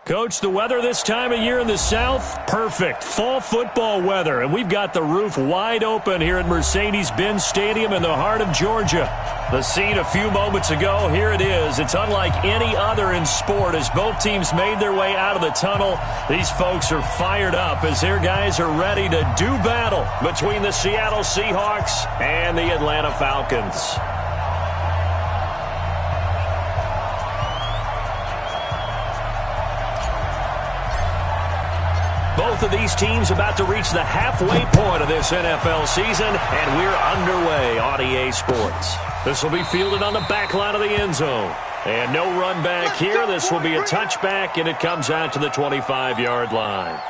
Coach, the weather this time of year in the South, perfect. Fall football weather, and we've got the roof wide open here at Mercedes-Benz Stadium in the heart of Georgia. The scene a few moments ago, here it is. It's unlike any other in sport as both teams made their way out of the tunnel. These folks are fired up as their guys are ready to do battle between the Seattle Seahawks and the Atlanta Falcons. Both of these teams about to reach the halfway point of this NFL season, and we're underway on EA Sports. This will be fielded on the back line of the end zone. And no run back here. This will be a touchback, and it comes out to the 25-yard line.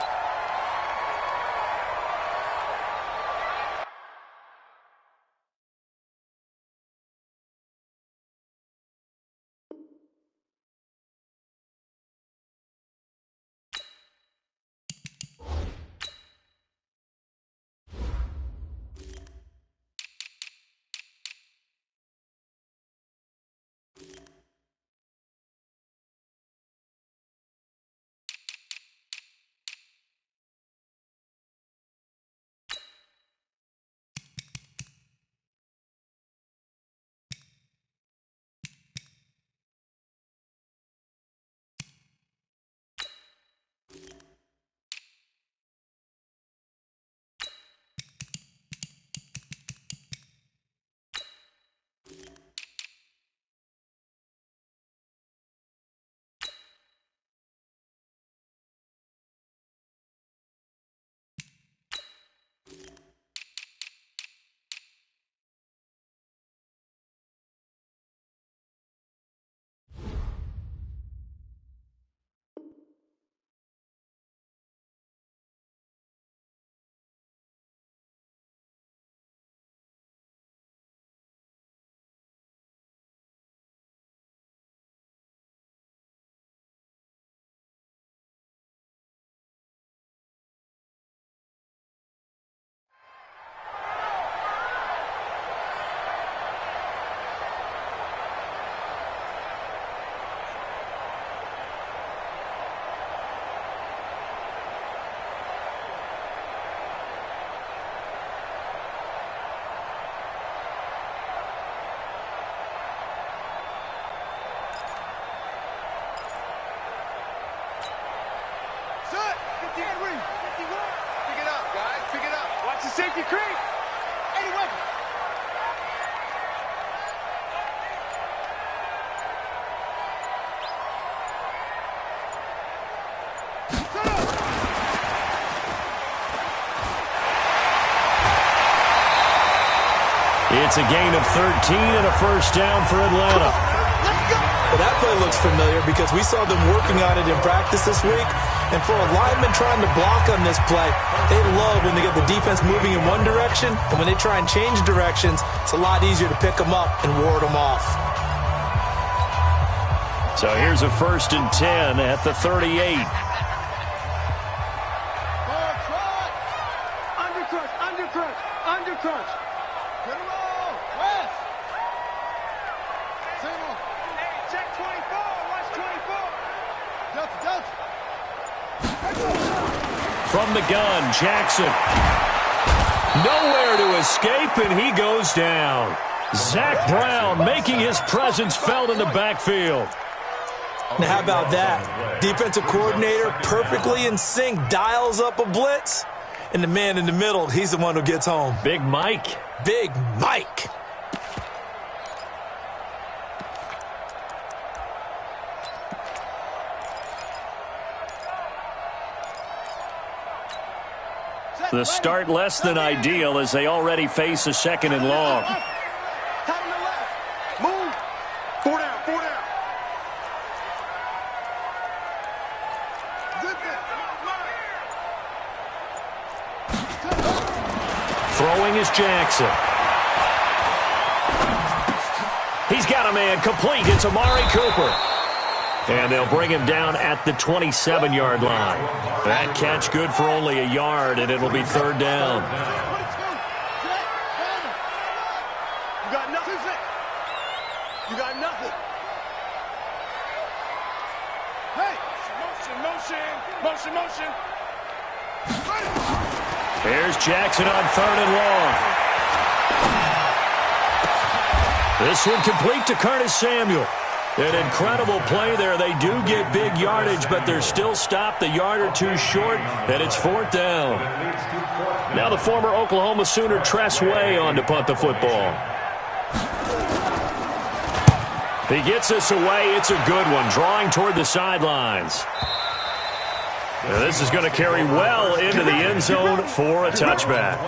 Safety creep. 80 weapons. It's a gain of 13 and a first down for Atlanta. Well, that play looks familiar because we saw them working on it in practice this week. And for a lineman trying to block on this play, they love when they get the defense moving in one direction. And when they try and change directions, it's a lot easier to pick them up and ward them off. So here's a 1st and 10 at the 38. Undercrunch. Good roll. West. Single. Hey, check 24. Watch 24. Delta. From the gun, Jackson. Nowhere to escape, and he goes down. Zach Brown making his presence felt in the backfield. Now, how about that? Defensive coordinator perfectly in sync, dials up a blitz. And the man in the middle, he's the one who gets home. Big Mike. Big Mike. The start less than ideal as they already face a 2nd and long. Move. 4 down. Throwing is Jackson. He's got a man complete. It's Amari Cooper. And they'll bring him down at the 27-yard line. That catch good for only a yard, and it'll be 3rd down. You got nothing. Hey, motion. Here's Jackson on 3rd and long. This one complete to Curtis Samuel. An incredible play there. They do get big yardage, but they're still stopped a yard or two short, and it's 4th down. Now the former Oklahoma Sooner Tress Way on to punt the football. He gets this away. It's a good one, drawing toward the sidelines. Now this is going to carry well into the end zone for a touchback.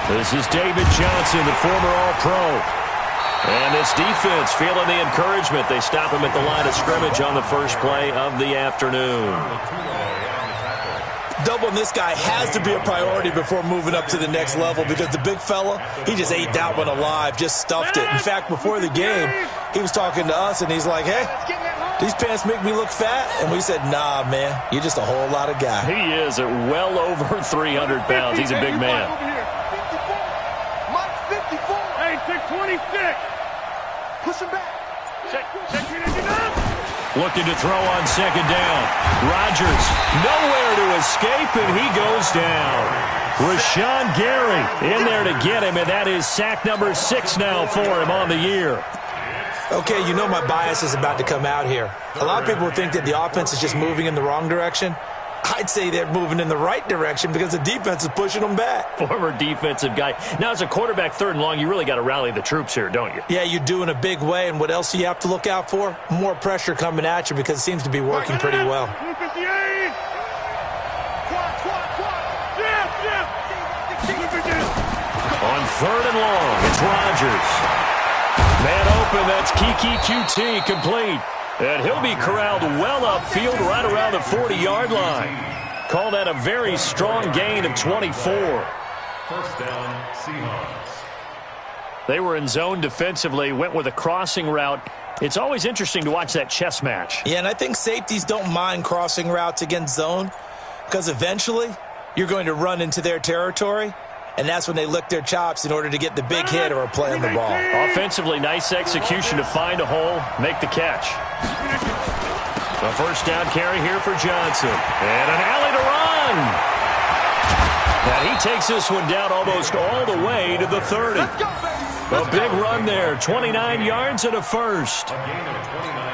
This is David Johnson, the former All-Pro. And this defense feeling the encouragement. They stop him at the line of scrimmage on the first play of the afternoon. Doubling this guy has to be a priority before moving up to the next level because the big fella, he just ate that one alive, just stuffed it. In fact, before the game, he was talking to us, and he's like, hey, these pants make me look fat. And we said, nah, man, you're just a whole lot of guy. He is at well over 300 pounds. He's a big man. 26. Push him back. Check. Looking to throw on 2nd down. Rodgers nowhere to escape, and he goes down. Rashawn Gary in there to get him, and that is sack number 6 now for him on the year. Okay, you know my bias is about to come out here. A lot of people think that the offense is just moving in the wrong direction. I'd say they're moving in the right direction because the defense is pushing them back. Former defensive guy. Now, as a quarterback 3rd and long, you really got to rally the troops here, don't you? Yeah, you do in a big way. And what else do you have to look out for? More pressure coming at you because it seems to be working pretty well. On 3rd and long, it's Rodgers. Man open, that's Kiki QT complete. And he'll be corralled well upfield right around the 40-yard line. Call that a very strong gain of 24. 1st down, Seahawks. They were in zone defensively, went with a crossing route. It's always interesting to watch that chess match. Yeah, and I think safeties don't mind crossing routes against zone because eventually you're going to run into their territory. And that's when they lick their chops in order to get the big hit or a play on the ball. Offensively, nice execution to find a hole, make the catch. A 1st down carry here for Johnson. And an alley to run. And he takes this one down almost all the way to the 30. A big run there, 29 yards and a first.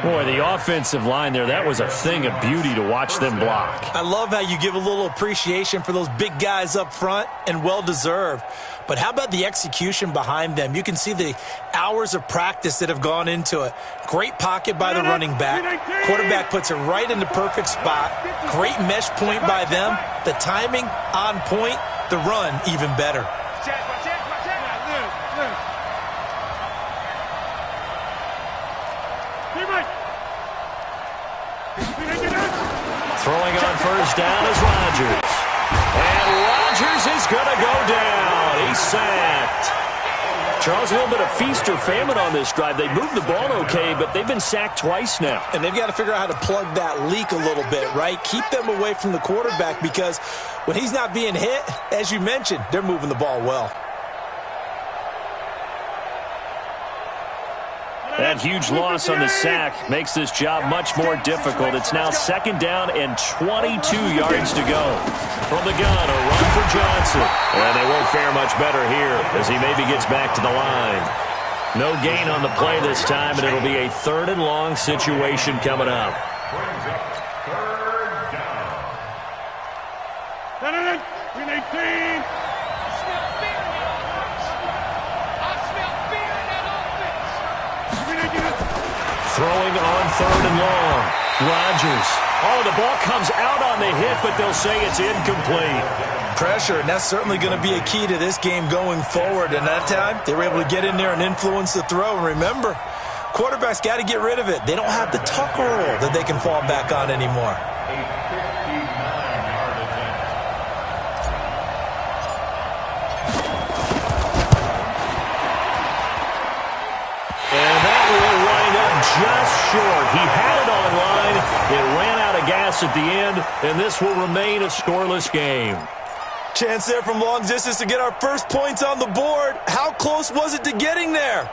Boy, the offensive line there, that was a thing of beauty to watch them block. I love how you give a little appreciation for those big guys up front, and well-deserved. But how about the execution behind them? You can see the hours of practice that have gone into it. Great pocket by the running back. Quarterback puts it right in the perfect spot. Great mesh point by them. The timing on point. The run even better. Throwing on 1st down is Rodgers. And Rodgers is going to go down. He's sacked. Charles, a little bit of feast or famine on this drive. They moved the ball okay, but they've been sacked twice now. And they've got to figure out how to plug that leak a little bit, right? Keep them away from the quarterback because when he's not being hit, as you mentioned, they're moving the ball well. That huge loss on the sack makes this job much more difficult. It's now 2nd down and 22 yards to go. From the gun, a run for Johnson. And they won't fare much better here as he maybe gets back to the line. No gain on the play this time, and it'll be a 3rd and long situation coming up. Throwing on 3rd and long. Rodgers. Oh, the ball comes out on the hit, but they'll say it's incomplete. Pressure, and that's certainly going to be a key to this game going forward. And that time, they were able to get in there and influence the throw. And remember, quarterbacks got to get rid of it. They don't have the tuck roll that they can fall back on anymore. And just short. He had it on line. It ran out of gas at the end, and this will remain a scoreless game. Chance there from long distance to get our first points on the board. How close was it to getting there?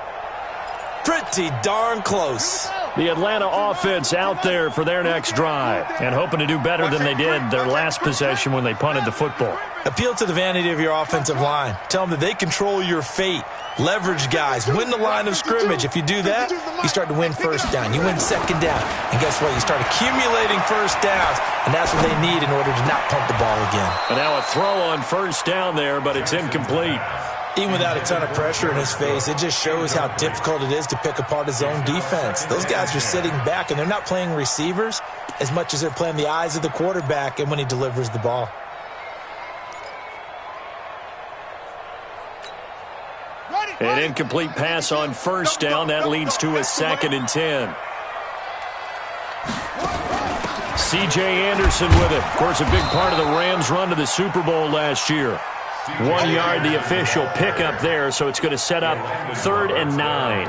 Pretty darn close. The Atlanta offense out there for their next drive and hoping to do better than they did their last possession when they punted the football. Appeal to the vanity of your offensive line. Tell them that they control your fate. Leverage guys. Win the line of scrimmage. If you do that, you start to win first down. You win second down. And guess what? You start accumulating first downs. And that's what they need in order to not punt the ball again. And now a throw on first down there, but it's incomplete. Even without a ton of pressure in his face, it just shows how difficult it is to pick apart his own defense. Those guys are sitting back, and they're not playing receivers as much as they're playing the eyes of the quarterback and when he delivers the ball. An incomplete pass on first down. That leads to a 2nd and 10. C.J. Anderson with it. Of course, a big part of the Rams' run to the Super Bowl last year. 1 yard, the official pickup there, so it's going to set up 3rd and 9.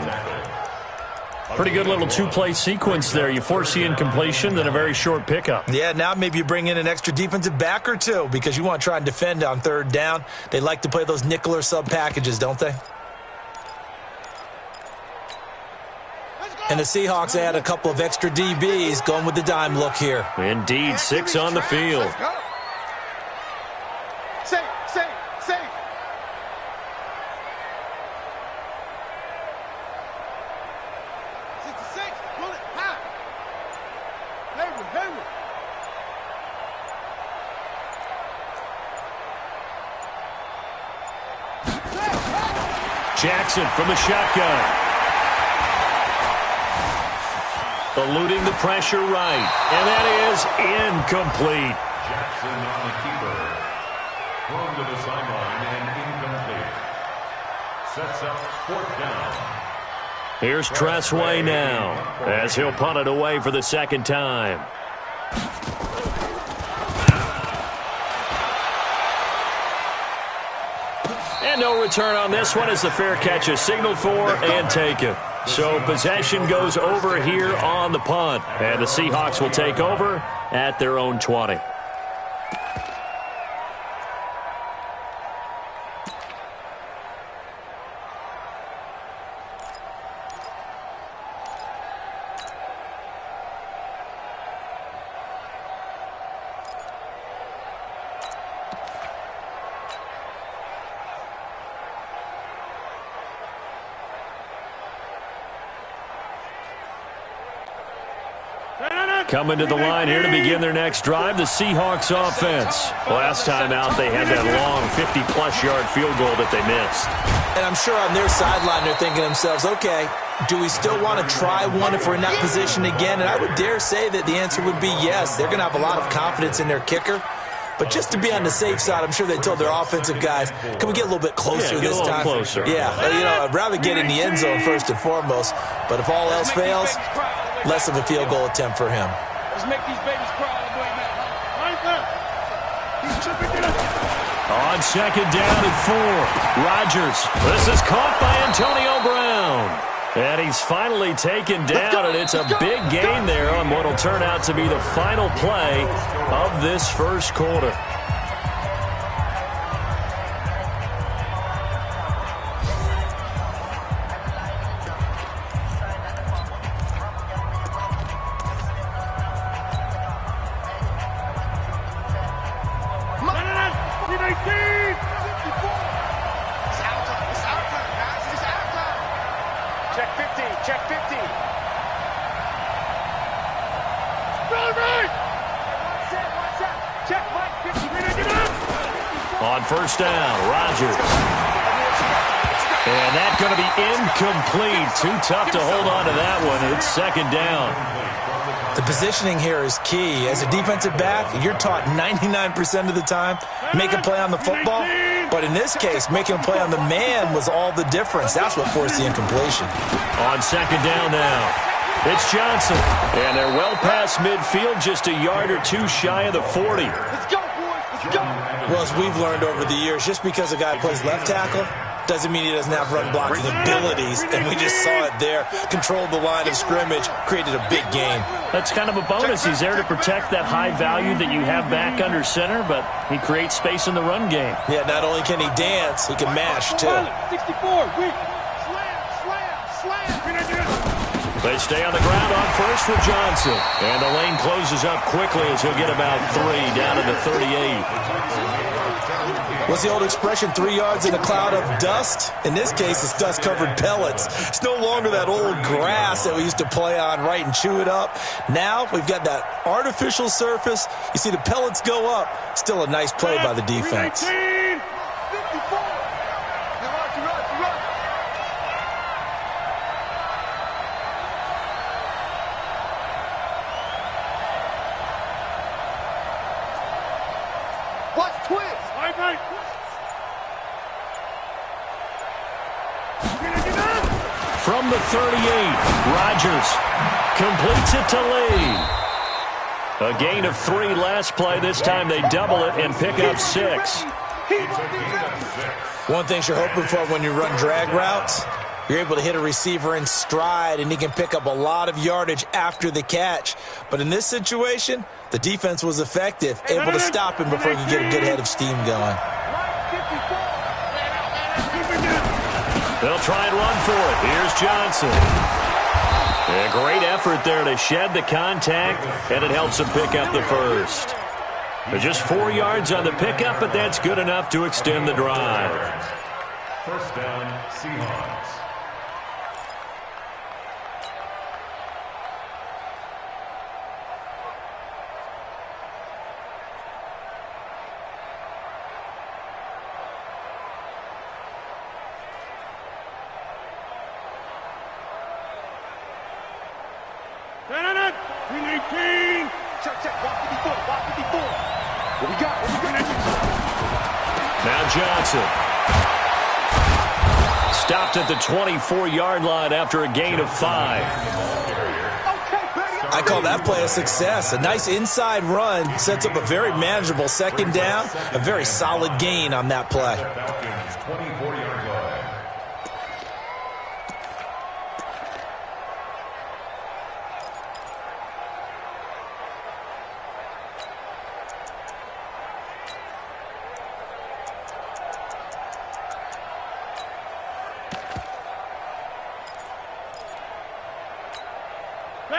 Pretty good little two-play sequence there. You force the incompletion, then a very short pickup. Yeah, now maybe you bring in an extra defensive back or two because you want to try and defend on 3rd down. They like to play those nickel or sub packages, don't they? And the Seahawks add a couple of extra DBs going with the dime look here. Indeed, 6 on the field. Safe. 66, pull it, high. Hayward. Jackson from the shotgun. Eluding the pressure right. And that is incomplete. Jackson on the keeper. Thrown to the sideline and incomplete. Sets up 4th down. Here's Tressway now as he'll punt it away for the 2nd time. And no return on this one as the fair catch is signaled for and taken. So possession goes over here on the punt. And the Seahawks will take over at their own 20. Coming to the line here to begin their next drive, the Seahawks offense. Last time out, they had that long 50-plus yard field goal that they missed. And I'm sure on their sideline they're thinking to themselves, okay, do we still want to try one if we're in that position again? And I would dare say that the answer would be yes. They're going to have a lot of confidence in their kicker. But just to be on the safe side, I'm sure they told their offensive guys, can we get a little bit closer this time? Closer. Yeah, I'd rather get in the end zone first and foremost. But if all else fails, less of a field goal attempt for him. Let's make these babies cry all the way, man. Right there. He's chipping in. On 2nd down and 4. Rodgers. This is caught by Antonio Brown. And he's finally taken down, and it's a big gain there on what will turn out to be the final play of this first quarter. On first down, Rodgers. And that's going to be incomplete. Too tough to hold on to that one. It's 2nd down. The positioning here is key. As a defensive back, you're taught 99% of the time, make a play on the football. But in this case, making a play on the man was all the difference. That's what forced the incompletion. On 2nd down now, it's Johnson. And they're well past midfield, just a yard or two shy of the 40. Let's go, boys. Let's go. Well, as we've learned over the years, just because a guy plays left tackle doesn't mean he doesn't have run blocking abilities, and we just saw it there. Controlled the line of scrimmage, created a big gain. That's kind of a bonus. He's there to protect that high value that you have back under center, but he creates space in the run game. Yeah, not only can he dance, he can mash, too. 64, weak. Slam. They stay on the ground on first for Johnson. And the lane closes up quickly as he'll get about 3 down to the 38. What's the old expression, 3 yards in a cloud of dust? In this case, it's dust-covered pellets. It's no longer that old grass that we used to play on, right, and chew it up. Now we've got that artificial surface. You see the pellets go up. Still a nice play by the defense. 54. Watch twist. Right. From the 38, Rodgers completes it to Lee. A gain of 3 last play. This time they double it and pick up 6. One thing you're hoping for when you run drag routes, you're able to hit a receiver in stride, and he can pick up a lot of yardage after the catch. But in this situation, the defense was effective, able to stop him before he could get a good head of steam going. They'll try and run for it. Here's Johnson. A great effort there to shed the contact, and it helps him pick up the first. They're just 4 yards on the pickup, but that's good enough to extend the drive. First down, Seahawks. Check. Walk 54. What we got? Now Johnson. Stopped at the 24-yard line after a gain of 5. I call that play a success. A nice inside run sets up a very manageable second down. A very solid gain on that play. Falcons 24-yard line.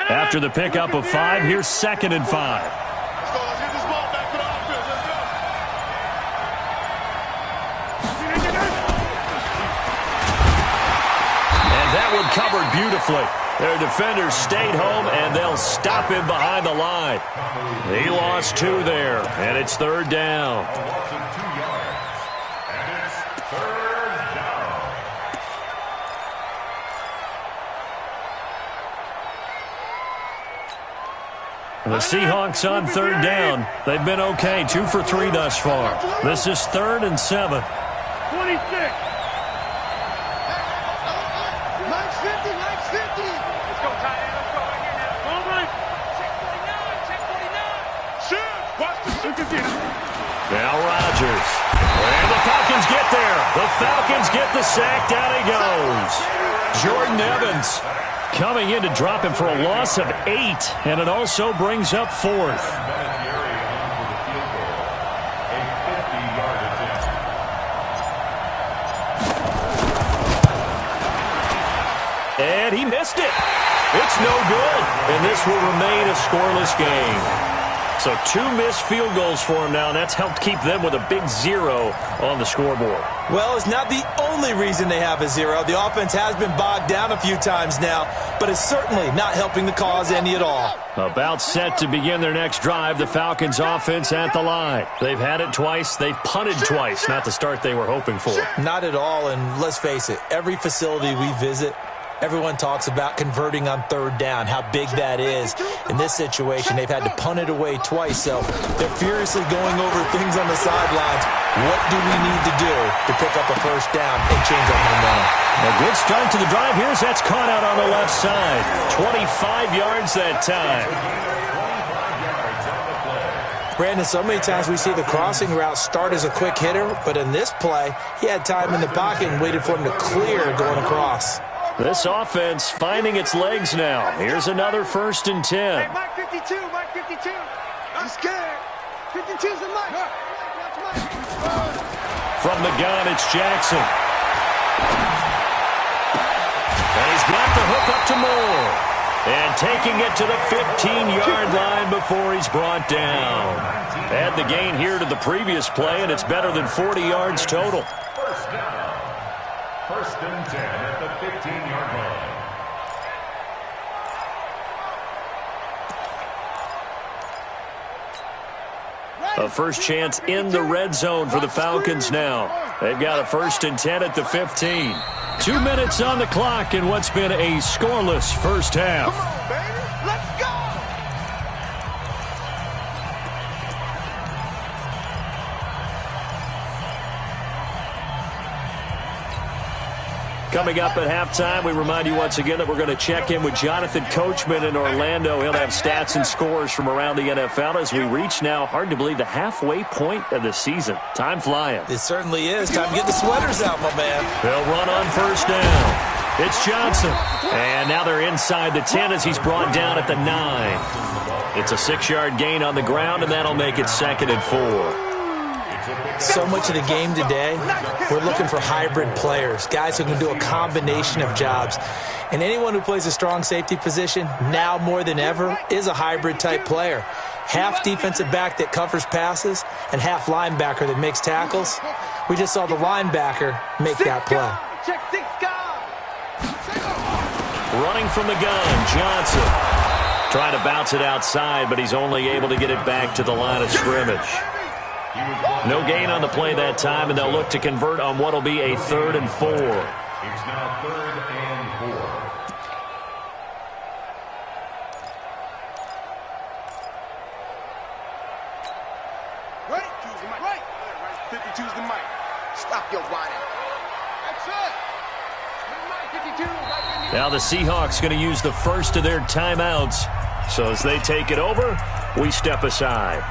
After the pickup of 5, here's 2nd and 5. Let's get this ball back to the offense. Let's go. And that one covered beautifully. Their defenders stayed home, and they'll stop him behind the line. He lost 2 there, and it's 3rd down. Watson 2 yards. And it's 3rd down. The Seahawks on 3rd down. They've been okay, 2 for 3 thus far. This is 3rd and 7. 26. 950. Let's go, tight end. Let's go right here now. All right. Check 49. Shoot. Watch the shoot. Now Rodgers. And the Falcons get there. The Falcons get the sack. Down he goes. Jordan Evans coming in to drop him for a loss of 8. And it also brings up 4th. And he missed it. It's no good. And this will remain a scoreless game. So 2 missed field goals for him now, and that's helped keep them with a big 0 on the scoreboard. Well, it's not the only reason they have a 0. The offense has been bogged down a few times now, but it's certainly not helping the cause any at all. About set to begin their next drive, the Falcons offense at the line. They've had it twice. They've punted twice. Not the start they were hoping for. Not at all, and let's face it, every facility we visit, everyone talks about converting on 3rd down, how big that is. In this situation, they've had to punt it away twice, so they're furiously going over things on the sidelines. What do we need to do to pick up a 1st down and change our momentum? A good start to the drive. Here's that's caught out on the left side. 25 yards that time. Brandon, so many times we see the crossing route start as a quick hitter, but in this play, he had time in the pocket and waited for him to clear going across. This offense finding its legs now. Here's another 1st and 10. Hey, Mike 52, Mike 52. I'm scared. 52's the Mike. Watch Mike. From the gun, it's Jackson. And he's got the hook up to Moore. And taking it to the 15-yard line before he's brought down. Add the gain here to the previous play, and it's better than 40 yards total. First down. 1st and 10 at the 15-yard line. A first chance in the red zone for the Falcons now. They've got a 1st and 10 at the 15. 2 minutes on the clock in what's been a scoreless first half. Come on, baby. Let's go. Coming up at halftime, we remind you once again that we're going to check in with Jonathan Coachman in Orlando. He'll have stats and scores from around the NFL as we reach now, hard to believe, the halfway point of the season. Time flying. It certainly is. Time to get the sweaters out, my man. They'll run on 1st down. It's Johnson. And now they're inside the 10 as he's brought down at the 9. It's a 6-yard gain on the ground, and that'll make it 2nd and 4. So much of the game today, we're looking for hybrid players, guys who can do a combination of jobs. And anyone who plays a strong safety position, now more than ever, is a hybrid-type player. Half defensive back that covers passes and half linebacker that makes tackles. We just saw the linebacker make that play. Check 6 guys. Running from the gun, Johnson. Trying to bounce it outside, but he's only able to get it back to the line of scrimmage. No gain on the play that time, and they'll look to convert on what will be a 3rd and 4. It's now 3rd and 4. Right. 52's the mic. Right. 52's the mic. Stop your whining. That's it. Mike 52. Mike 52. Now the Seahawks going to use the first of their timeouts. So as they take it over, we step aside.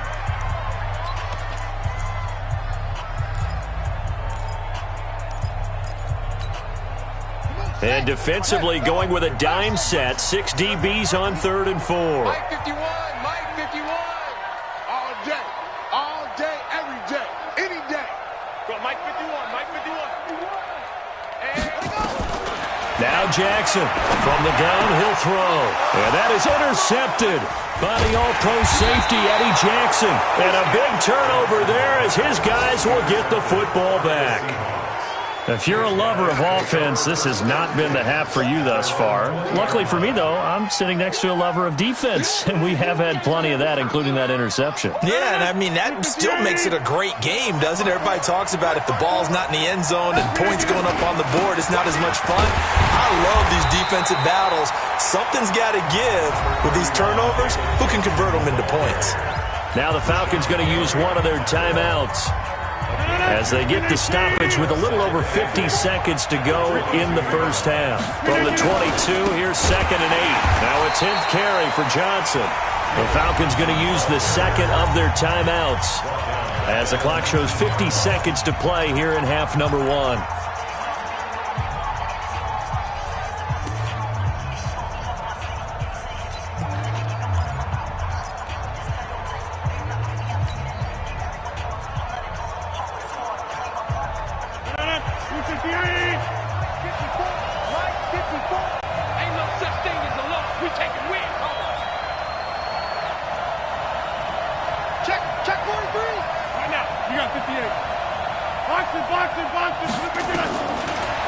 And defensively going with a dime set. 6 DBs on 3rd and 4. Mike 51, Mike 51. All day, every day, any day. Go, Mike 51, Mike 51. And go. Now Jackson from the downhill throw. And that is intercepted by the all-pro safety, Eddie Jackson. And a big turnover there as his guys will get the football back. If you're a lover of offense, this has not been the half for you thus far. Luckily for me, though, I'm sitting next to a lover of defense, and we have had plenty of that, including that interception. Yeah, and I mean, that still makes it a great game, doesn't it? Everybody talks about if the ball's not in the end zone and points going up on the board, it's not as much fun. I love these defensive battles. Something's got to give with these turnovers. Who can convert them into points? Now the Falcons going to use one of their timeouts as they get the stoppage with a little over 50 seconds to go in the first half. From the 22, here's 2nd and 8. Now a 10th carry for Johnson. The Falcons going to use the second of their timeouts as the clock shows 50 seconds to play here in half number 1.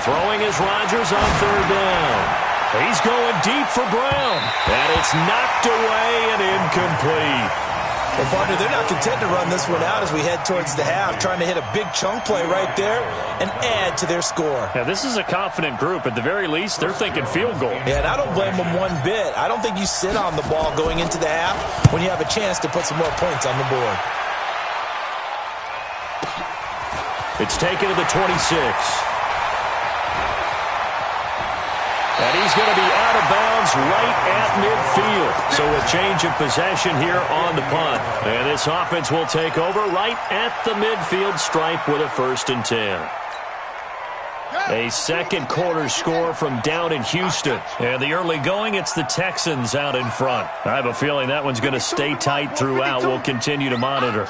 Throwing is Rodgers on 3rd down. He's going deep for Brown. And it's knocked away and incomplete. Well, partner, they're not content to run this one out as we head towards the half, trying to hit a big chunk play right there and add to their score. Yeah, this is a confident group. At the very least, they're thinking field goal. Yeah, and I don't blame them one bit. I don't think you sit on the ball going into the half when you have a chance to put some more points on the board. It's taken to the 26. And he's going to be out of bounds lands right at midfield. So a change of possession here on the punt. And this offense will take over right at the midfield stripe with a 1st and 10. A second quarter score from down in Houston. And the early going, it's the Texans out in front. I have a feeling that one's going to stay tight throughout. We'll continue to monitor.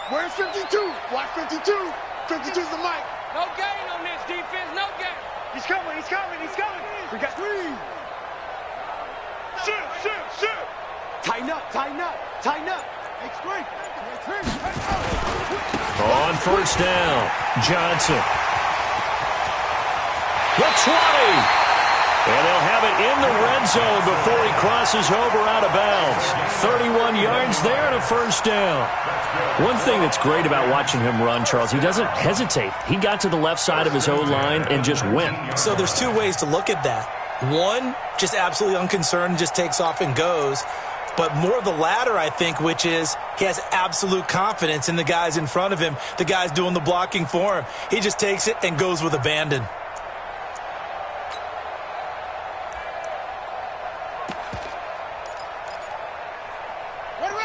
Where's 52? Watch 52. 52's the mic. No gain on this defense, no gain. He's coming, he's coming, he's coming. We got 3. Shoot. Tighten up. On 1st down, Johnson. The 20. And they'll have it in the red zone before he crosses over out of bounds. 31 yards there and a 1st down. One thing that's great about watching him run, Charles, he doesn't hesitate. He got to the left side of his O-line and just went. So there's 2 ways to look at that. One, just absolutely unconcerned, just takes off and goes. But more the latter, I think, which is he has absolute confidence in the guys in front of him, the guys doing the blocking for him. He just takes it and goes with abandon.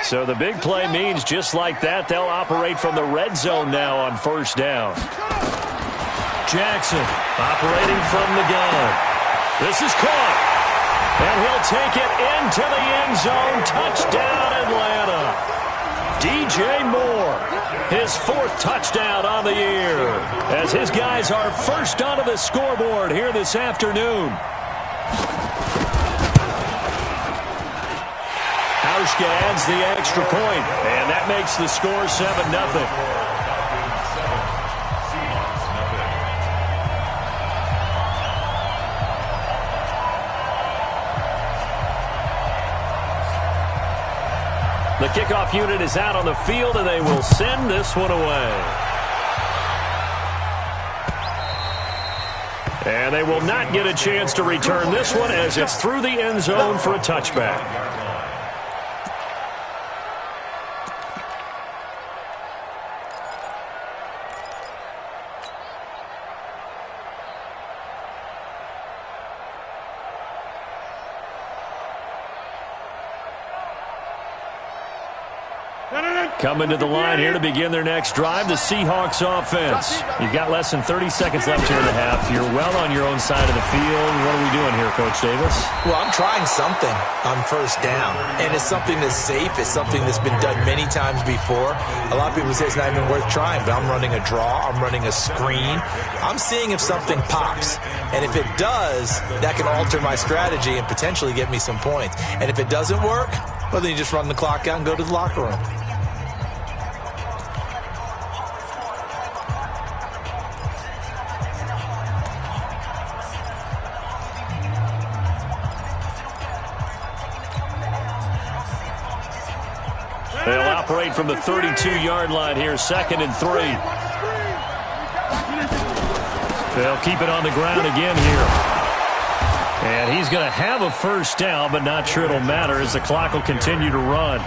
So the big play means just like that, they'll operate from the red zone now on 1st down. Jackson operating from the gun. This is caught. And he'll take it into the end zone. Touchdown, Atlanta. DJ Moore, his 4th touchdown on the year, as his guys are first onto the scoreboard here this afternoon. Hauschka adds the extra point, and that makes the score 7-0. The kickoff unit is out on the field, and they will send this one away. And they will not get a chance to return this one as it's through the end zone for a touchback. Coming to the line here to begin their next drive, the Seahawks offense. You've got less than 30 seconds left here in the half. You're well on your own side of the field. What are we doing here, Coach Davis? Well, I'm trying something on 1st down, and it's something that's safe. It's something that's been done many times before. A lot of people say it's not even worth trying, but I'm running a draw. I'm running a screen. I'm seeing if something pops, and if it does, that can alter my strategy and potentially get me some points. And if it doesn't work, well, then you just run the clock out and go to the locker room. They'll operate from the 32-yard line here, 2nd and 3. They'll keep it on the ground again here. And he's going to have a 1st down, but not sure it'll matter as the clock will continue to run.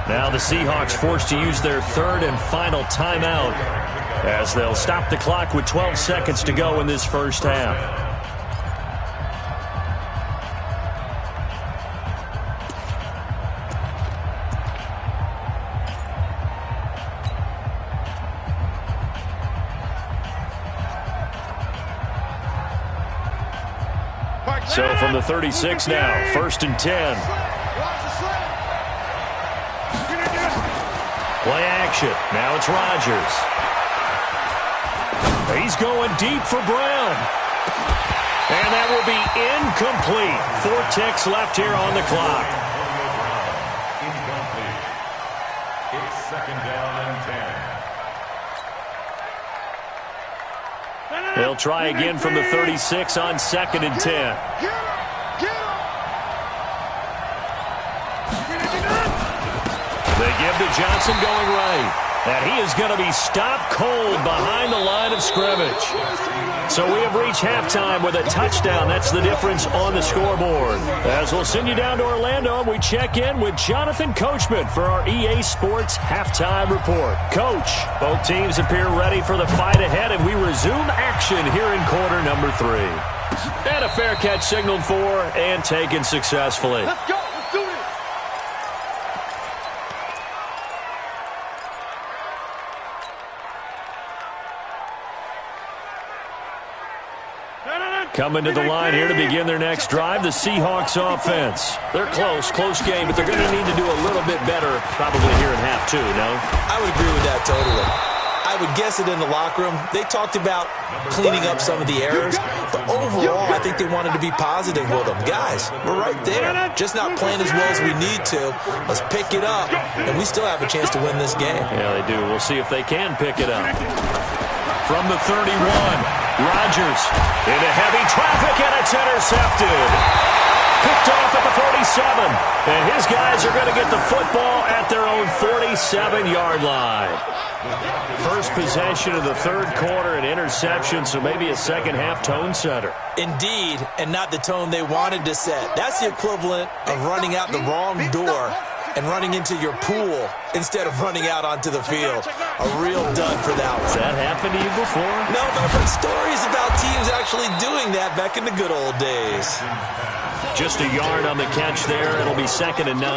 Now the Seahawks forced to use their 3rd and final timeout as they'll stop the clock with 12 seconds to go in this 1st half. So from the 36 now, 1st and 10. Play action. Now it's Rodgers. He's going deep for Brown. And that will be incomplete. 4 ticks left here on the clock. Incomplete. It's 2nd down and 10. They'll try again from the 36 on 2nd and 10. They give to Johnson going right. And he is going to be stopped cold behind the line of scrimmage. So we have reached halftime with a touchdown. That's the difference on the scoreboard. As we'll send you down to Orlando, we check in with Jonathan Coachman for our EA Sports Halftime Report. Coach, both teams appear ready for the fight ahead, and we resume action here in quarter number 3. And a fair catch signaled for and taken successfully. Let's go. Let's do this. Coming to the line here to begin their next drive, the Seahawks offense. They're close game, but they're going to need to do a little bit better probably here in half two, no? I would agree with that totally. I would guess it in the locker room. They talked about cleaning up some of the errors, but overall, I think they wanted to be positive with them. Guys, we're right there. Just not playing as well as we need to. Let's pick it up, and we still have a chance to win this game. Yeah, they do. We'll see if they can pick it up. From the 31, Rodgers into heavy traffic, and it's intercepted. Picked off at the 47, and his guys are going to get the football at their own 47-yard line. First possession of the third quarter, an interception, so maybe a second-half tone setter. Indeed, and not the tone they wanted to set. That's the equivalent of running out the wrong door and running into your pool instead of running out onto the field. A real dud for that one. Has that happened to you before? No, but I've heard stories about teams actually doing that back in the good old days. Just a yard on the catch there. It'll be 2nd and 9.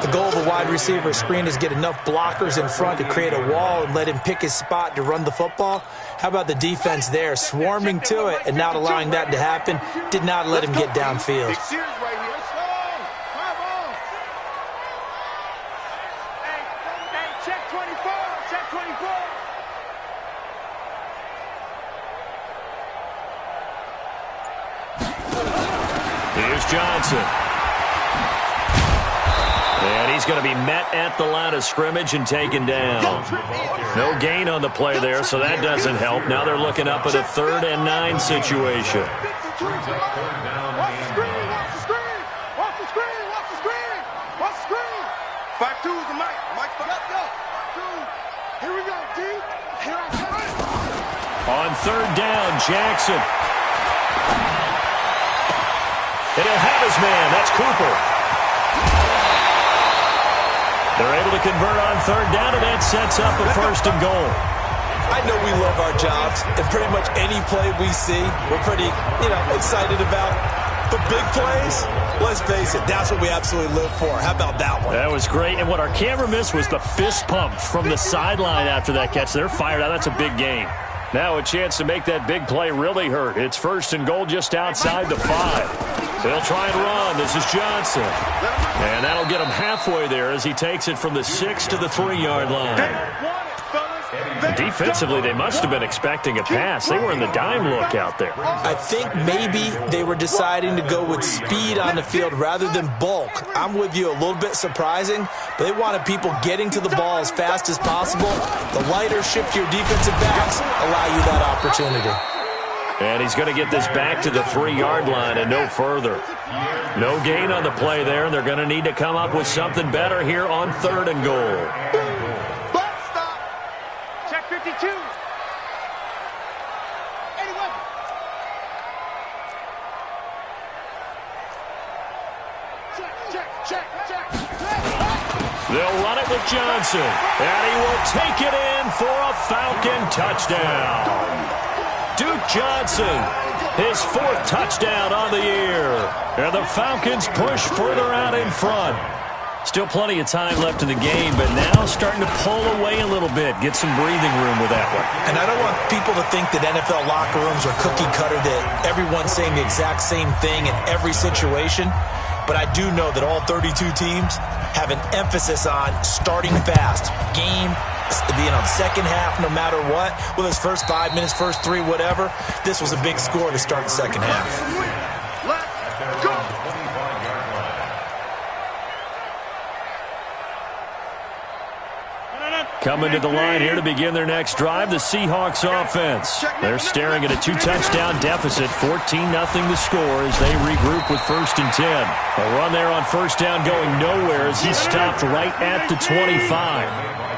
The goal of a wide receiver screen is get enough blockers in front to create a wall and let him pick his spot to run the football. How about the defense there, swarming to it and not allowing that to happen? Did not let him get downfield. Check 24. Check 24. Here's Johnson. And he's going to be met at the line of scrimmage and taken down. No gain on the play there, so that doesn't help. Now they're looking up at a 3rd and 9 situation. Back to the mic. Mike, let's go. Here we go, D. Here I come. On 3rd down, Jackson. And he'll have his man. That's Cooper. They're able to convert on 3rd down, and that sets up a 1st and goal. I know we love our jobs, and pretty much any play we see, we're pretty, excited about. But big plays, let's face it, that's what we absolutely live for. How about that one? That was great. And what our camera missed was the fist pump from the sideline after that catch. They're fired out. That's a big game. Now a chance to make that big play really hurt. It's 1st and goal just outside the 5. They'll try and run. This is Johnson. And that'll get him halfway there as he takes it from the 6 to the 3-yard line. Defensively, they must have been expecting a pass. They were in the dime look out there. I think maybe they were deciding to go with speed on the field rather than bulk. I'm with you, a little bit surprising, but they wanted people getting to the ball as fast as possible. The lighter, shiftier defensive backs allow you that opportunity. And he's going to get this back to the 3-yard line and no further. No gain on the play there, and they're going to need to come up with something better here on 3rd and goal. Check 52. They'll run it with Johnson, and he will take it in for a Falcon touchdown. Duke Johnson, his 4th touchdown on the year. And the Falcons push further out in front. Still plenty of time left in the game, but now starting to pull away a little bit, get some breathing room with that one. And I don't want people to think that NFL locker rooms are cookie cutter, that everyone's saying the exact same thing in every situation. But I do know that all 32 teams have an emphasis on starting fast. Game, being on the second half, no matter what. Whether it's first 5 minutes, first 3, whatever. This was a big score to start the second half. Let's go. Coming to the line here to begin their next drive, the Seahawks offense. They're staring at a 2-touchdown deficit, 14-0 the score as they regroup with 1st and 10. A run there on 1st down going nowhere as he stopped right at the 25.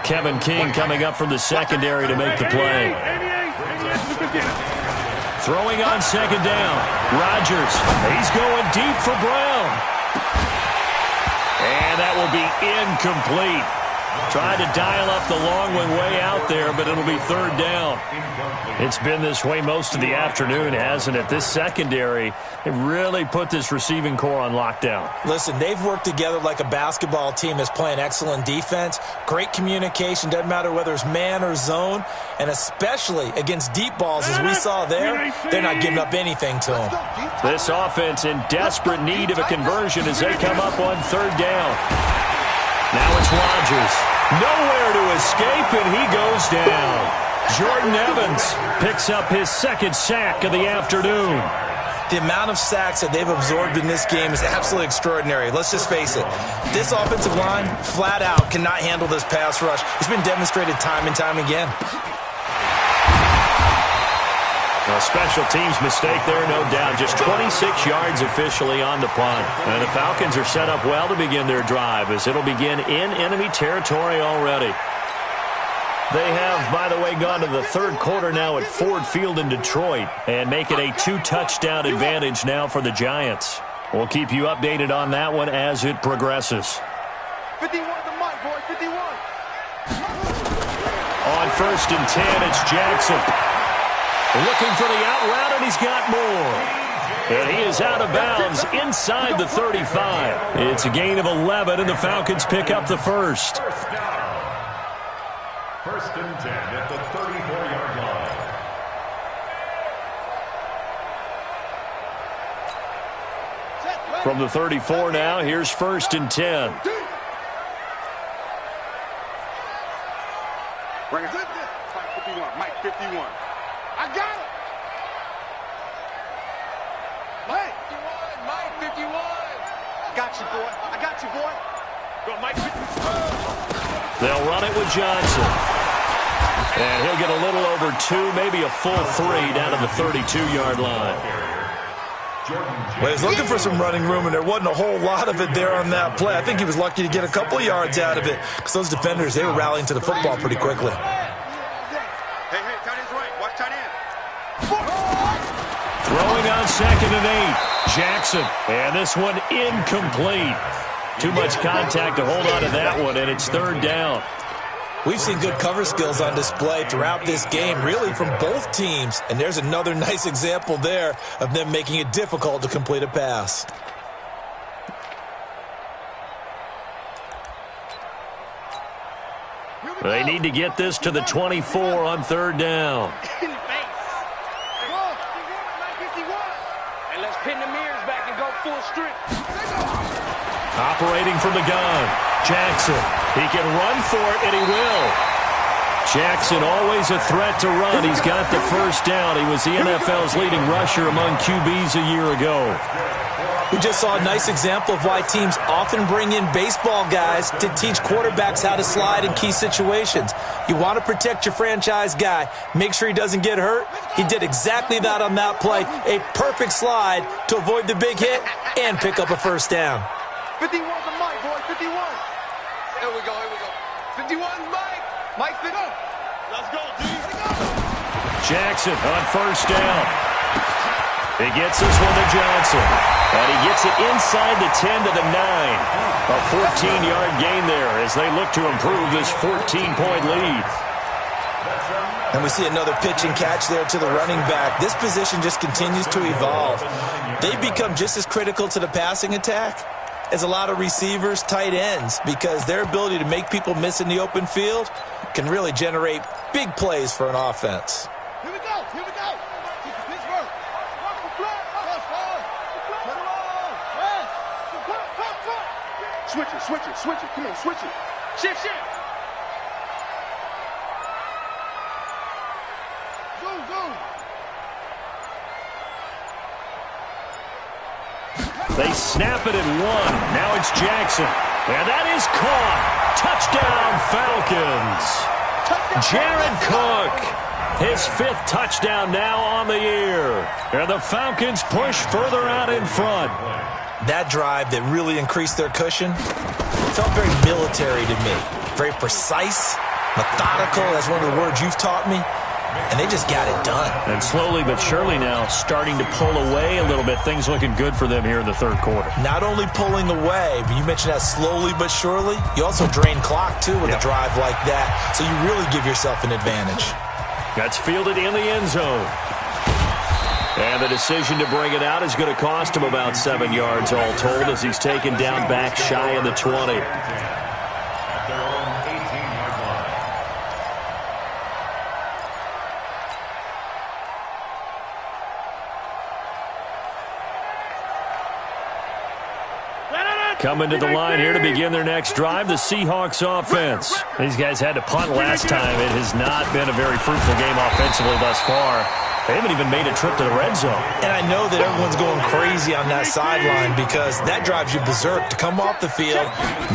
Kevin King coming up from the secondary to make the play. Throwing on 2nd down, Rodgers. He's going deep for Brown. And that will be incomplete. Tried to dial up the long one way out there, but it'll be third down. It's been this way most of the afternoon, hasn't it? This secondary, it really put this receiving core on lockdown. Listen, they've worked together like a basketball team that's playing excellent defense. Great communication, doesn't matter whether it's man or zone, and especially against deep balls, as we saw there, they're not giving up anything to them. This offense in desperate need of a conversion as they come up on third down. Now it's Rodgers. Nowhere to escape, and he goes down. Jordan Evans picks up his second sack of the afternoon. The amount of sacks that they've absorbed in this game is absolutely extraordinary. Let's just face it. This offensive line, flat out, cannot handle this pass rush. It's been demonstrated time and time again. A special teams mistake there, no doubt. Just 26 yards officially on the punt. And the Falcons are set up well to begin their drive as it'll begin in enemy territory already. They have, by the way, gone to the third quarter now at Ford Field in Detroit and make it a 2-touchdown advantage now for the Giants. We'll keep you updated on that one as it progresses. 51 the mic, boy, 51. On 1st and 10, it's Jackson. Looking for the out route, and he's got more. And he is out of bounds inside the 35. It's a gain of 11, and the Falcons pick up the first. First and 10 at the 34-yard line. From the 34 now, here's 1st and 10. Bring it. Mike 51. Mike 51. I got it. Mike 51. Mike 51. I got you, boy. I got you, boy. Go, Mike 51. They'll run it with Johnson. And he'll get a little over 2, maybe a full 3 down to the 32-yard line. Well, he's looking for some running room, and there wasn't a whole lot of it there on that play. I think he was lucky to get a couple of yards out of it because those defenders, they were rallying to the football pretty quickly. Hey, tight end's right. Watch tight end. Throwing on 2nd and 8. Jackson. And this one incomplete. Too much contact to hold on to that one, and it's third down. We've seen good cover skills on display throughout this game, really from both teams. And there's another nice example there of them making it difficult to complete a pass. They need to get this to the 24 on third down. In the face. Mike 51. And let's pin the mirrors back and go full strip. Operating from the gun, Jackson. He can run for it, and he will. Jackson, always a threat to run. He's got the first down. He was the NFL's leading rusher among QBs a year ago. We just saw a nice example of why teams often bring in baseball guys to teach quarterbacks how to slide in key situations. You want to protect your franchise guy. Make sure he doesn't get hurt. He did exactly that on that play. A perfect slide to avoid the big hit and pick up a first down. 51's the mic, boy, 51. Here we go. 51's Mike. Mike 50. Let's go, D. Jackson on first down. He gets this one to Johnson. And he gets it inside the 10 to the 9. A 14-yard gain there as they look to improve this 14-point lead. And we see another pitch and catch there to the running back. This position just continues to evolve. They become just as critical to the passing attack as a lot of receivers, tight ends, because their ability to make people miss in the open field can really generate big plays for an offense. Here we go. Pittsburgh. Switch it. Come on, switch it. Shift. Zoom. They snap it at 1. Now it's Jackson. And that is caught. Touchdown, Falcons. Jared Cook. His 5th touchdown now on the year. And the Falcons push further out in front. That drive that really increased their cushion felt very military to me. Very precise, methodical. That's one of the words you've taught me. and they just got it done. And slowly but surely now starting to pull away a little bit. Things looking good for them here in the third quarter. Not only pulling away, but you mentioned that slowly but surely. You also drain clock, too, with a drive like that. So you really give yourself an advantage. That's fielded in the end zone. And the decision to bring it out is going to cost him about 7 yards all told as he's taken down back shy of the 20. At their own 18-yard line. Coming to the line here to begin their next drive, the Seahawks offense. These guys had to punt last time. It has not been a very fruitful game offensively thus far. They haven't even made a trip to the red zone. And I know that everyone's going crazy on that sideline because that drives you berserk to come off the field,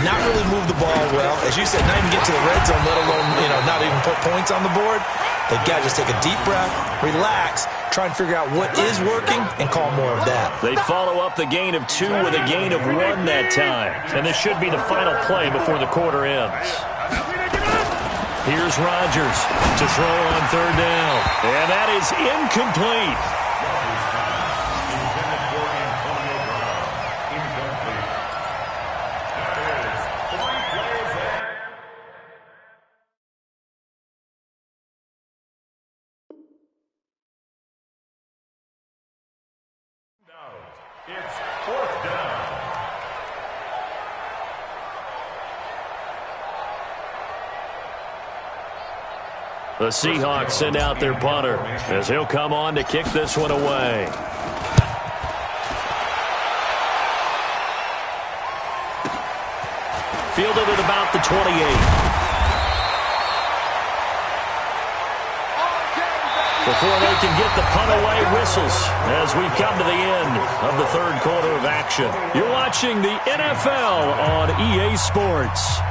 not really move the ball well. As you said, not even get to the red zone, let alone, not even put points on the board. They've got to just take a deep breath, relax, try and figure out what is working, and call more of that. They follow up the gain of 2 with a gain of 1 that time. And this should be the final play before the quarter ends. Here's Rodgers to throw on third down. And that is incomplete. Intended for Antonio Brown. Incomplete. That is 3 plays there. It's 4th down. The Seahawks send out their punter as he'll come on to kick this one away. Fielded at about the 28. Before they can get the punt away, whistles as we've come to the end of the third quarter of action. You're watching the NFL on EA Sports.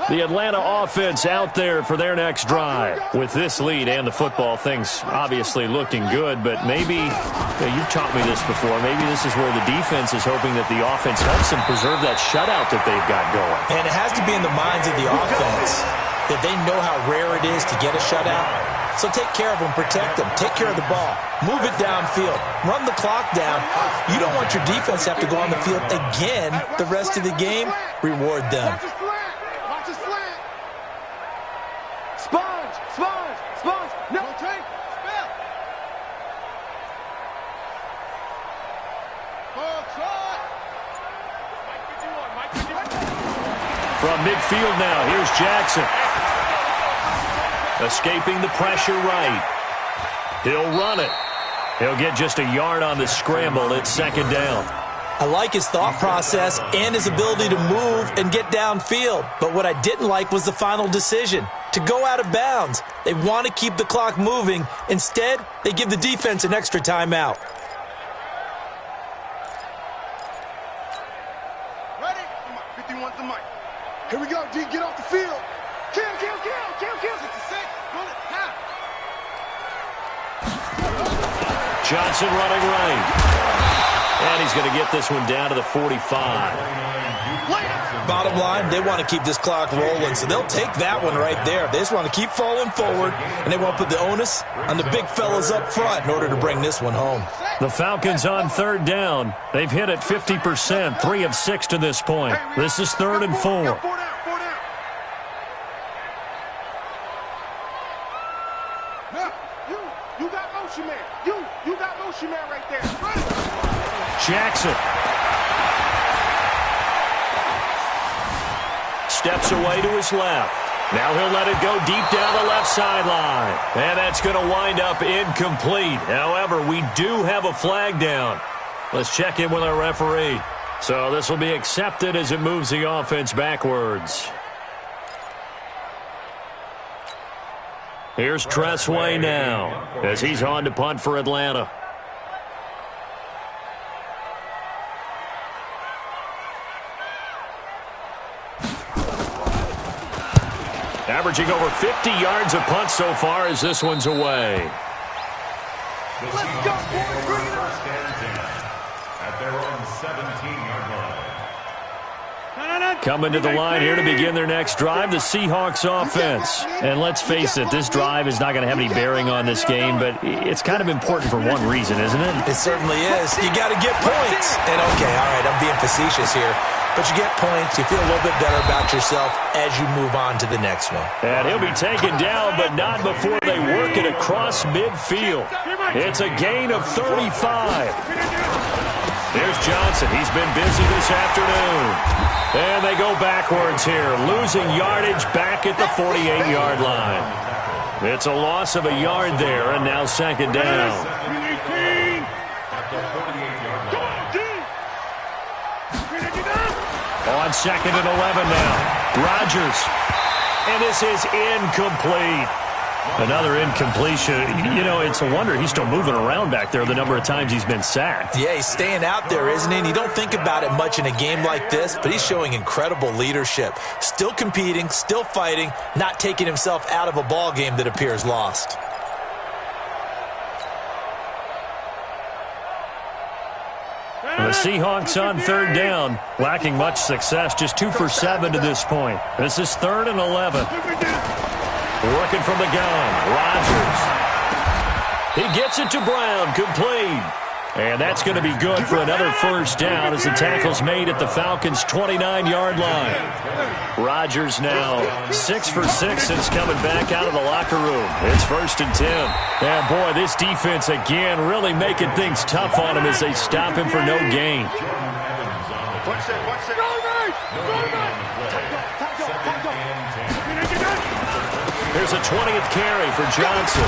The Atlanta offense out there for their next drive. With this lead and the football, things obviously looking good, but maybe, you've taught me this before, maybe this is where the defense is hoping that the offense helps them preserve that shutout that they've got going. And it has to be in the minds of the offense that they know how rare it is to get a shutout. So take care of them, protect them, take care of the ball, move it downfield, run the clock down. You don't want your defense to have to go on the field again the rest of the game. Reward them. Sponge, no take, spell. From midfield now, here's Jackson. Escaping the pressure right. He'll run it. He'll get just a yard on the scramble. It's 2nd down. I like his thought process and his ability to move and get downfield. But what I didn't like was the final decision, to go out of bounds. They want to keep the clock moving. Instead, they give the defense an extra timeout. Ready? 51's the mic. Here we go, D. Get off the field. Kill. 66. Run it. Half. Johnson running right. And he's going to get this one down to the 45. Bottom line, they want to keep this clock rolling, so they'll take that one right there. They just want to keep falling forward, and they want to put the onus on the big fellas up front in order to bring this one home. The Falcons on 3rd down. They've hit it 50%, 3 of 6 to this point. This is 3rd and 4. Now, you got motion man. You got motion man right there. Jackson steps away to his left. Now he'll let it go deep down the left sideline. And that's going to wind up incomplete. However, we do have a flag down. Let's check in with our referee. So this will be accepted as it moves the offense backwards. Here's Tressway now as he's on to punt for Atlanta. Averaging over 50 yards a punt so far as this one's away. Let's go, boys. Bring it up. At their own 17-yard line. Coming to the line here to begin their next drive, the Seahawks offense. And let's face it, this drive is not going to have any bearing on this game, but it's kind of important for one reason, isn't it? It certainly is. You got to get points. And okay, all right, I'm being facetious here. But you get points, you feel a little bit better about yourself as you move on to the next one. And he'll be taken down, but not before they work it across midfield. It's a gain of 35. There's Johnson. He's been busy this afternoon. And they go backwards here, losing yardage back at the 48-yard line. It's a loss of a yard there, and now second down. On second and 11 now. Rodgers. And this is incomplete. Another incompletion. You know, it's a wonder he's still moving around back there the number of times he's been sacked. Yeah, he's staying out there, isn't he? And you don't think about it much in a game like this, but he's showing incredible leadership. Still competing, still fighting, not taking himself out of a ball game that appears lost. The Seahawks on third down, lacking much success, just 2 for 7 to this point. This is 3rd and 11. Working from the gun, Rodgers. He gets it to Brown, complete. And that's going to be good for another first down as the tackle's made at the Falcons' 29-yard line. Rodgers now 6 for 6 since coming back out of the locker room. It's 1st and 10. And boy, this defense again really making things tough on him as they stop him for no gain. Here's a 20th carry for Johnson.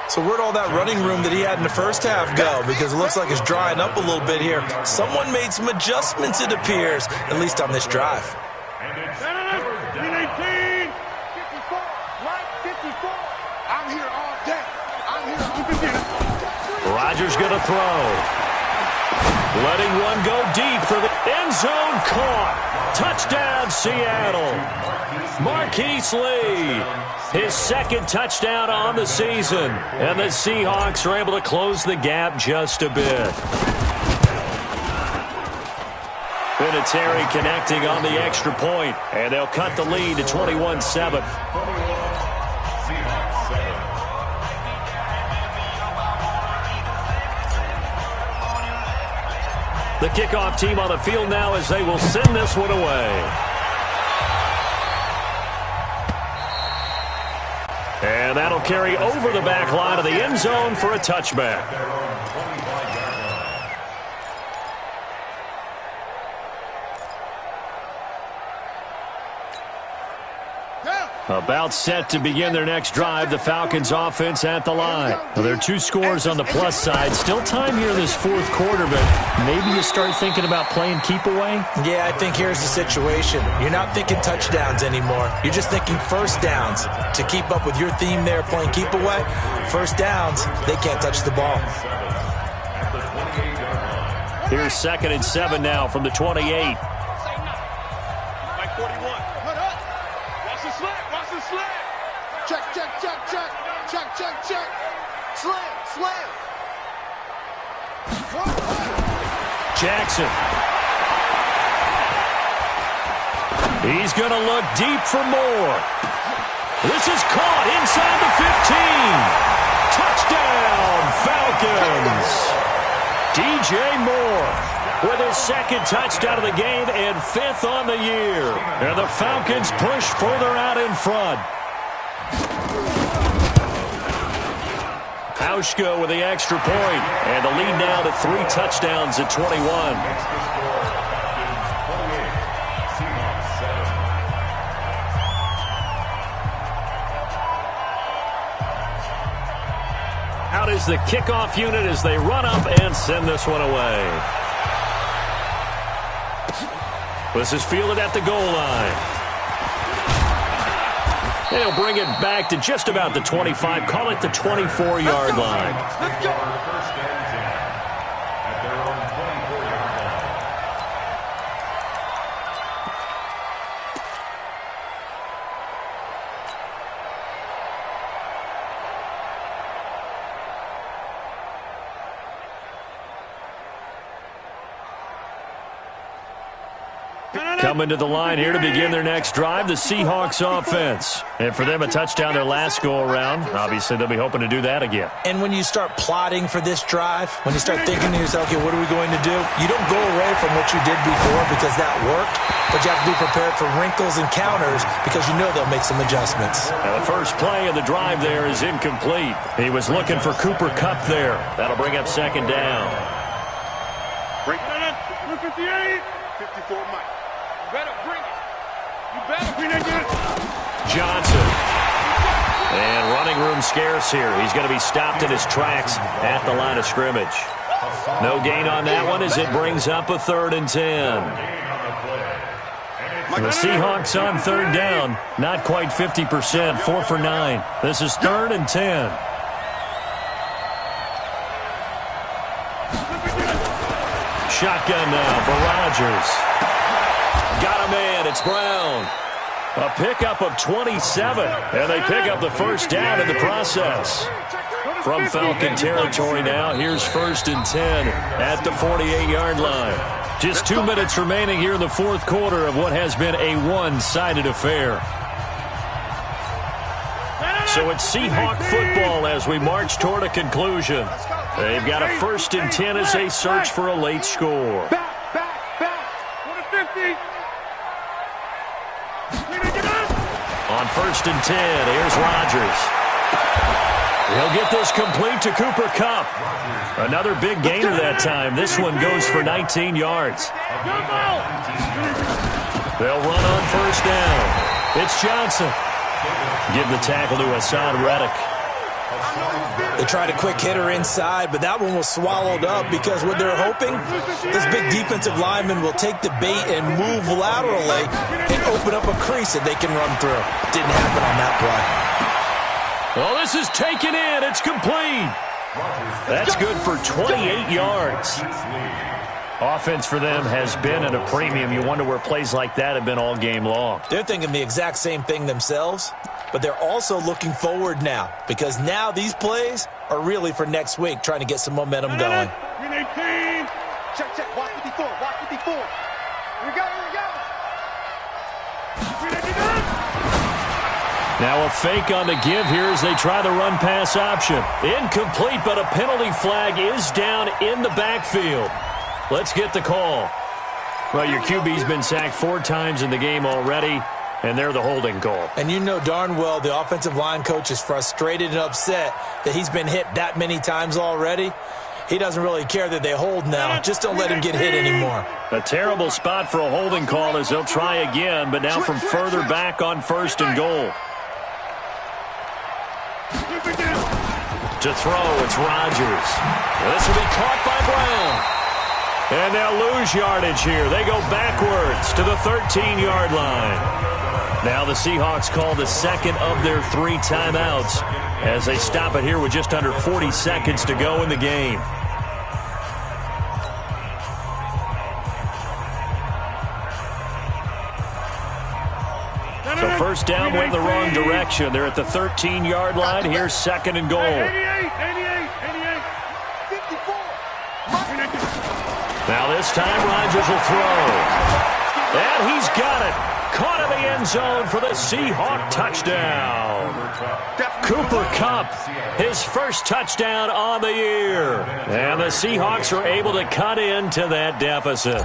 So where'd all that running room that he had in the first half go? Because it looks like it's drying up a little bit here. Someone made some adjustments, it appears, at least on this drive. I'm here all day. Rodgers going to throw. Letting one go deep for the end zone, caught. Touchdown, Seattle. Marquise Lee, his 2nd touchdown on the season. And the Seahawks are able to close the gap just a bit. Vinatieri connecting on the extra point, and they'll cut the lead to 21-7. The kickoff team on the field now as they will send this one away. And that'll carry over the back line of the end zone for a touchback. About set to begin their next drive, the Falcons offense at the line. Well, there are 2 scores on the plus side. Still time here in this 4th quarter, but maybe you start thinking about playing keep away? Yeah, I think here's the situation. You're not thinking touchdowns anymore. You're just thinking first downs. To keep up with your theme there, playing keep away, first downs, they can't touch the ball. Here's 2nd and 7 now from the 28. Check. Slam. Jackson. He's going to look deep for more. This is caught inside the 15. Touchdown, Falcons. DJ Moore with his 2nd touchdown of the game and 5th on the year. And the Falcons push further out in front. Hauschka with the extra point, and the lead now to 3 touchdowns at 21. Out is the kickoff unit as they run up and send this one away. This is fielded at the goal line. They'll bring it back to just about the 25, call it the 24-yard line. Let's go. Coming to the line here to begin their next drive, the Seahawks offense. And for them, a touchdown their last go-around. Obviously, they'll be hoping to do that again. And when you start plotting for this drive, when you start thinking to yourself, okay, what are we going to do? You don't go away from what you did before because that worked, but you have to be prepared for wrinkles and counters because you know they'll make some adjustments. Now, the first play of the drive there is incomplete. He was looking for Cooper Kupp there. That'll bring up second down. Break it. 58. 54 Mike. You better bring it. You better bring it. Johnson. And running room scarce here. He's going to be stopped in his tracks at the line of scrimmage. No gain on that one as it brings up a 3rd and 10. The Seahawks on 3rd down. Not quite 50%. 4 for 9. This is 3rd and 10. Shotgun now for Rodgers. Got a man. It's Brown. A pickup of 27. And they pick up the first down in the process. From Falcon territory now, here's 1st and 10 at the 48-yard line. Just 2 minutes remaining here in the fourth quarter of what has been a one-sided affair. So it's Seahawk football as we march toward a conclusion. They've got a 1st and 10 as they search for a late score. Back. 50. On 1st and 10, here's Rodgers. He'll get this complete to Cooper Kupp. Another big gainer that time. This one goes for 19 yards. They'll run on 1st down. It's Johnson. Give the tackle to Hassan Reddick. They tried a quick hitter inside, but that one was swallowed up because what they're hoping, this big defensive lineman will take the bait and move laterally and open up a crease that they can run through. Didn't happen on that play. Well, this is taken in. It's complete. That's good for 28 yards. Offense for them has been at a premium. You wonder where plays like that have been all game long. They're thinking the exact same thing themselves, but they're also looking forward now because now these plays are really for next week, trying to get some momentum going. Green 18. Check. Watch 54. Watch 54. Here we go. Green 89. Now a fake on the give here as they try the run-pass option. Incomplete, but a penalty flag is down in the backfield. Let's get the call. Well, your QB's been sacked 4 times in the game already, and they're the holding call. And you know darn well the offensive line coach is frustrated and upset that he's been hit that many times already. He doesn't really care that they hold now. Just don't let him get hit anymore. A terrible spot for a holding call as they'll try again, but now from further back on 1st and goal. To throw, it's Rodgers. This will be caught by Brown. And they'll lose yardage here. They go backwards to the 13-yard line. Now the Seahawks call the second of their 3 timeouts as they stop it here with just under 40 seconds to go in the game. So 1st down went the wrong direction. They're at the 13-yard line. Here's 2nd and goal. 88. 54. Now this time Rodgers will throw. And he's got it. Caught in the end zone for the Seahawk touchdown. Cooper Kupp, his first touchdown on the year. And the Seahawks are able to cut into that deficit.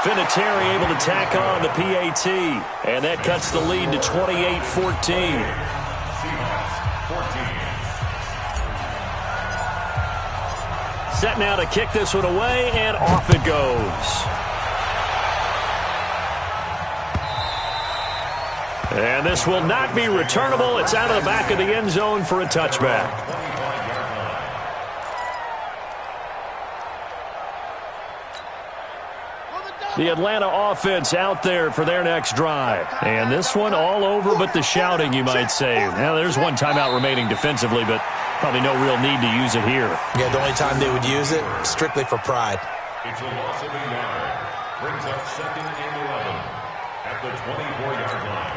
Vinatieri able to tack on the PAT. And that cuts the lead to 28-14. Set now to kick this one away, and off it goes. And this will not be returnable. It's out of the back of the end zone for a touchback. The Atlanta offense out there for their next drive. And this one all over but the shouting, you might say. Now, there's one timeout remaining defensively, but probably no real need to use it here. Yeah, the only time they would use it, strictly for pride. It's a loss of a yard. Brings up 2nd and 11 at the 24-yard line.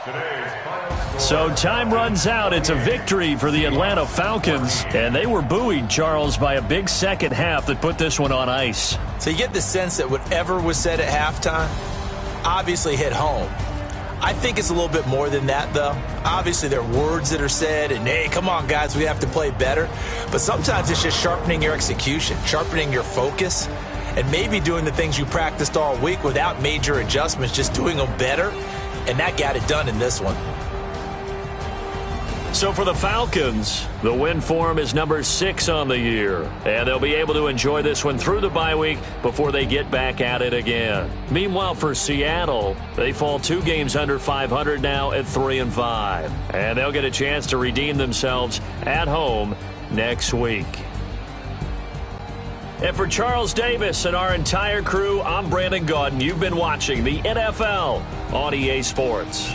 Today's final score. So time runs out. It's a victory for the Atlanta Falcons. And they were buoyed, Charles, by a big second half that put this one on ice. So you get the sense that whatever was said at halftime obviously hit home. I think it's a little bit more than that, though. Obviously, there are words that are said, and, hey, come on, guys, we have to play better. But sometimes it's just sharpening your execution, sharpening your focus, and maybe doing the things you practiced all week without major adjustments, just doing them better. And that got it done in this one. So for the Falcons, the win form is number 6 on the year. And they'll be able to enjoy this one through the bye week before they get back at it again. Meanwhile, for Seattle, they fall 2 games under 500 now at 3-5. And they'll get a chance to redeem themselves at home next week. And for Charles Davis and our entire crew, I'm Brandon Gaudin. You've been watching the NFL on EA Sports.